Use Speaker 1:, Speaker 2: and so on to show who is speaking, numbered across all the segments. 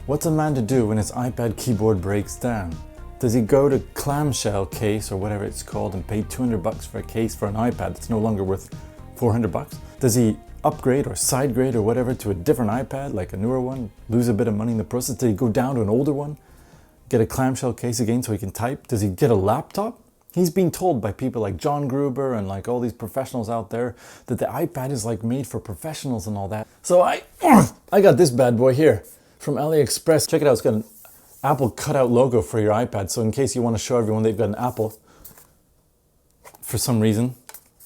Speaker 1: What's a man to do when his iPad keyboard breaks down? Does he go to Clamshell case or whatever it's called and pay 200 bucks for a case for an iPad that's no longer worth 400 bucks? Does he upgrade or side grade or whatever to a different iPad, like a newer one, lose a bit of money in the process? Does he go down to an older one, get a clamshell case again so he can type? Does he get a laptop? He's been told by people like John Gruber and like all these professionals out there that the iPad is like made for professionals and all that. So I got this bad boy here from AliExpress. Check it out, it's got an Apple cutout logo for your iPad. So in case you want to show everyone they've got an Apple for some reason.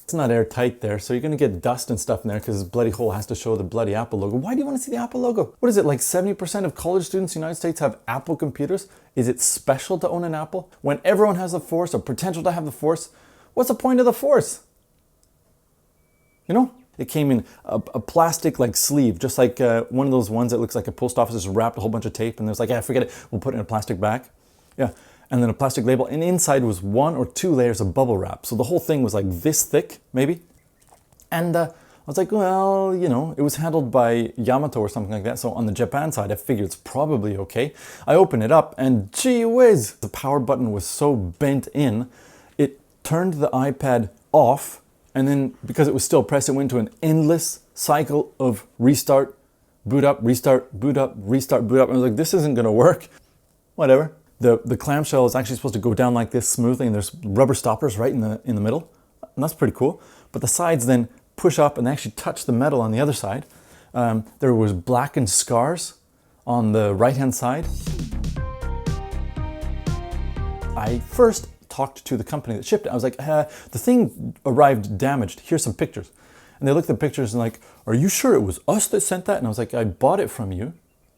Speaker 1: It's not airtight there, so you're going to get dust and stuff in there because this bloody hole has to show the bloody Apple logo. Why do you want to see the Apple logo? What is it, like 70% of college students in the United States have Apple computers? Is it special to own an Apple? When everyone has the Force or potential to have the Force, what's the point of the Force? You know? It came in a plastic like sleeve, just like one of those ones that looks like a post office is wrapped a whole bunch of tape and there's like, yeah, forget it, we'll put it in a plastic bag. Yeah. And then a plastic label, and inside was 1 or 2 layers of bubble wrap. So the whole thing was like this thick, maybe. And I was like, well, you know, it was handled by Yamato or something like that. So on the Japan side, I figured it's probably okay. I opened it up and gee whiz, the power button was so bent in, it turned the iPad off. And then because it was still pressed, it went into an endless cycle of restart, boot up, restart, boot up, restart, boot up. And I was like, this isn't gonna work. Whatever. The clamshell is actually supposed to go down like this smoothly, and there's rubber stoppers right in the middle. And that's pretty cool. But the sides then push up and actually touch the metal on the other side. There was blackened scars on the right-hand side. I first talked to the company that shipped it. I was like, the thing arrived damaged. Here's some pictures. And they looked at the pictures and like, are you sure it was us that sent that? And I was like, I bought it from you.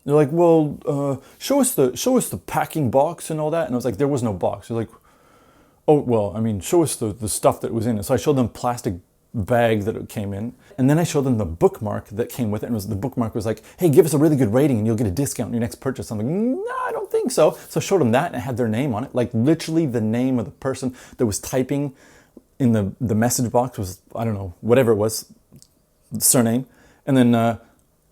Speaker 1: They're like, well, show us the packing box and all that. And I was like, there was no box. They're like, oh, well, I mean, show us the stuff that was in it. So I showed them plastic bag that it came in. And then I showed them the bookmark that came with it. And the bookmark was like, hey, give us a really good rating and you'll get a discount on your next purchase. I'm like, no, I don't think so. So I showed them that and it had their name on it. Like literally the name of the person that was typing in the message box was, I don't know, whatever it was, surname. And then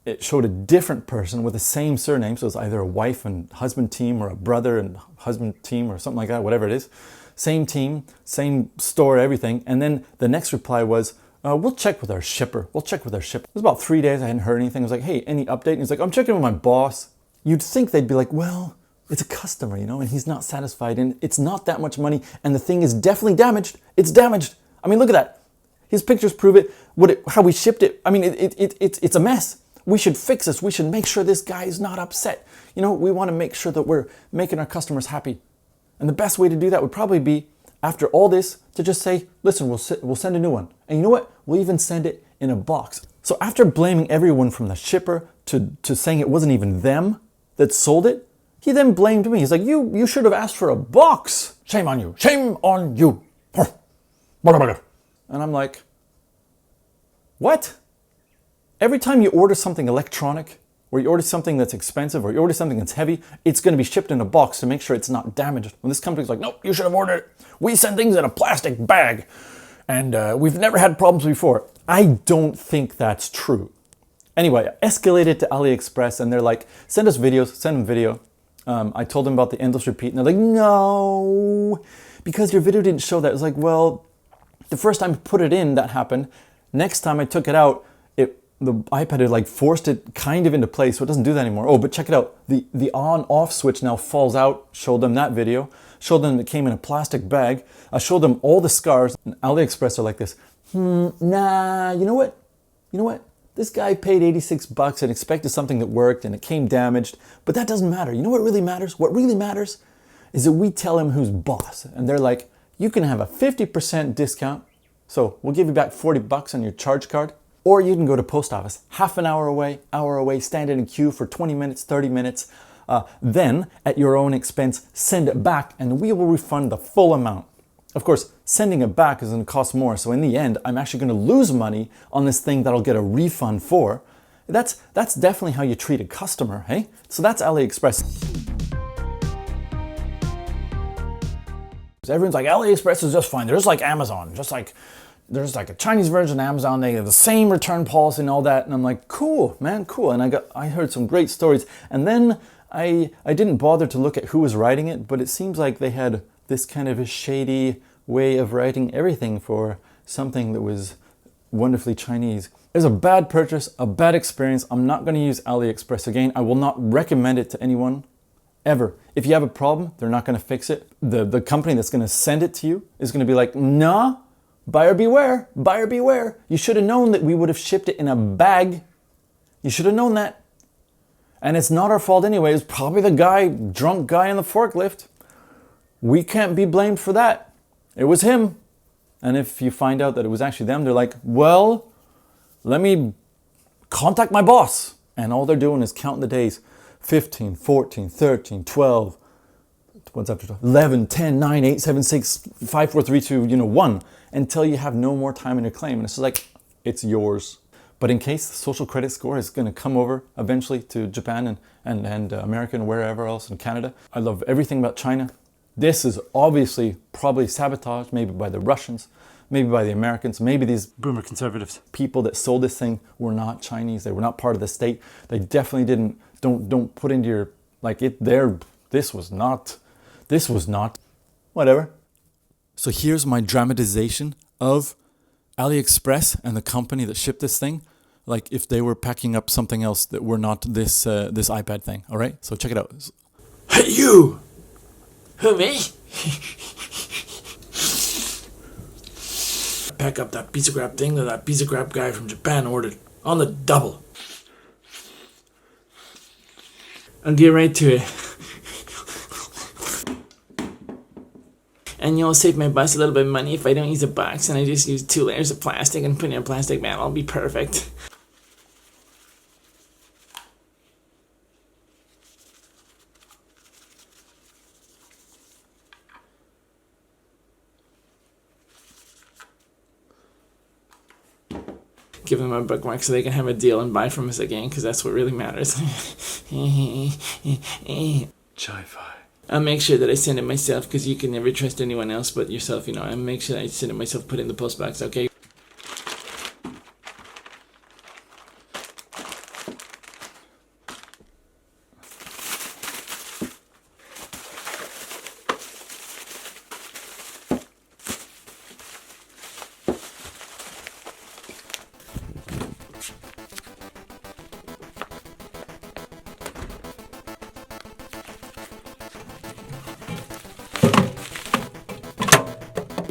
Speaker 1: it showed a different person with the same surname. So it's either a wife and husband team or a brother and husband team or something like that, whatever it is. Same team, same store, everything. And then the next reply was, we'll check with our shipper. We'll check with our shipper. It was about 3 days. I hadn't heard anything. I was like, hey, any update? And he's like, I'm checking with my boss. You'd think they'd be like, well, it's a customer, you know, and he's not satisfied and it's not that much money. And the thing is definitely damaged. It's damaged. I mean, look at that. His pictures prove it. How we shipped it. I mean, it's a mess. We should fix this. We should make sure this guy is not upset. You know, we want to make sure that we're making our customers happy. And the best way to do that would probably be, after all this, to just say, listen, we'll send a new one. And you know what? We'll even send it in a box. So after blaming everyone from the shipper to saying it wasn't even them that sold it, he then blamed me. He's like, you should have asked for a box. Shame on you. Shame on you. And I'm like, what? Every time you order something electronic, or you order something that's expensive, or you order something that's heavy, it's going to be shipped in a box to make sure it's not damaged. When this company's like, nope, you should have ordered it. We send things in a plastic bag, and we've never had problems before. I don't think that's true. Anyway, I escalated to AliExpress, and they're like, send us videos, send them video. I told them about the endless repeat, and they're like, no, because your video didn't show that. It's like, well, the first time I put it in, that happened. Next time I took it out, the iPad had like forced it kind of into place, so it doesn't do that anymore. Oh, but check it out. The on-off switch now falls out. Showed them that video. Showed them it came in a plastic bag. I showed them all the scars. And AliExpress are like this. Nah, you know what? You know what? This guy paid 86 bucks and expected something that worked and it came damaged. But that doesn't matter. You know what really matters? What really matters is that we tell him who's boss. And they're like, you can have a 50% discount. So we'll give you back 40 bucks on your charge card. Or you can go to post office, half an hour away, stand in a queue for 20 minutes, 30 minutes. Then, at your own expense, send it back and we will refund the full amount. Of course, sending it back is going to cost more. So in the end, I'm actually going to lose money on this thing that I'll get a refund for. That's definitely how you treat a customer, hey? So that's AliExpress. Everyone's like, AliExpress is just fine. They're just like Amazon, there's like a Chinese version of Amazon. They have the same return policy and all that. And I'm like, cool, man, cool. And I heard some great stories. And then I didn't bother to look at who was writing it, but it seems like they had this kind of a shady way of writing everything for something that was wonderfully Chinese. It was a bad purchase, a bad experience. I'm not going to use AliExpress again. I will not recommend it to anyone, ever. If you have a problem, they're not going to fix it. The company that's going to send it to you is going to be like, nah, buyer beware, buyer beware. You should have known that we would have shipped it in a bag. You should have known that. And it's not our fault anyway. It's probably the drunk guy in the forklift. We can't be blamed for that. It was him. And if you find out that it was actually them, they're like, well, let me contact my boss. And all they're doing is counting the days. 15, 14, 13, 12, what's after 12? 11, 10, 9, 8, 7, 6, 5, 4, 3, 2, 1, until you have no more time in your claim. And it's like, it's yours. But in case the social credit score is going to come over eventually to Japan and America and wherever else in Canada, I love everything about China. This is obviously probably sabotaged, maybe by the Russians, maybe by the Americans, maybe these boomer conservatives. People that sold this thing were not Chinese. They were not part of the state. They definitely didn't, don't put into your, like it there, this was not, whatever. So here's my dramatization of AliExpress and the company that shipped this thing. Like if they were packing up something else that were not this this iPad thing, all right? So check it out.
Speaker 2: Hey, you! Who, me? Pack up that piece of crap thing that that piece of crap guy from Japan ordered on the double. I'll get right to it. And you'll save my boss a little bit of money if I don't use a box and I just use 2 layers of plastic and put it in a plastic bag. I'll be perfect. Give them a bookmark so they can have a deal and buy from us again, because that's what really matters.
Speaker 1: Chi-fi.
Speaker 2: I'll make sure that I send it myself, because you can never trust anyone else but yourself, you know. I'll make sure I send it myself, put it in the post box, okay?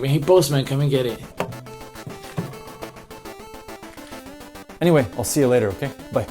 Speaker 2: Hey, postman, come and get it.
Speaker 1: Anyway, I'll see you later, okay? Bye.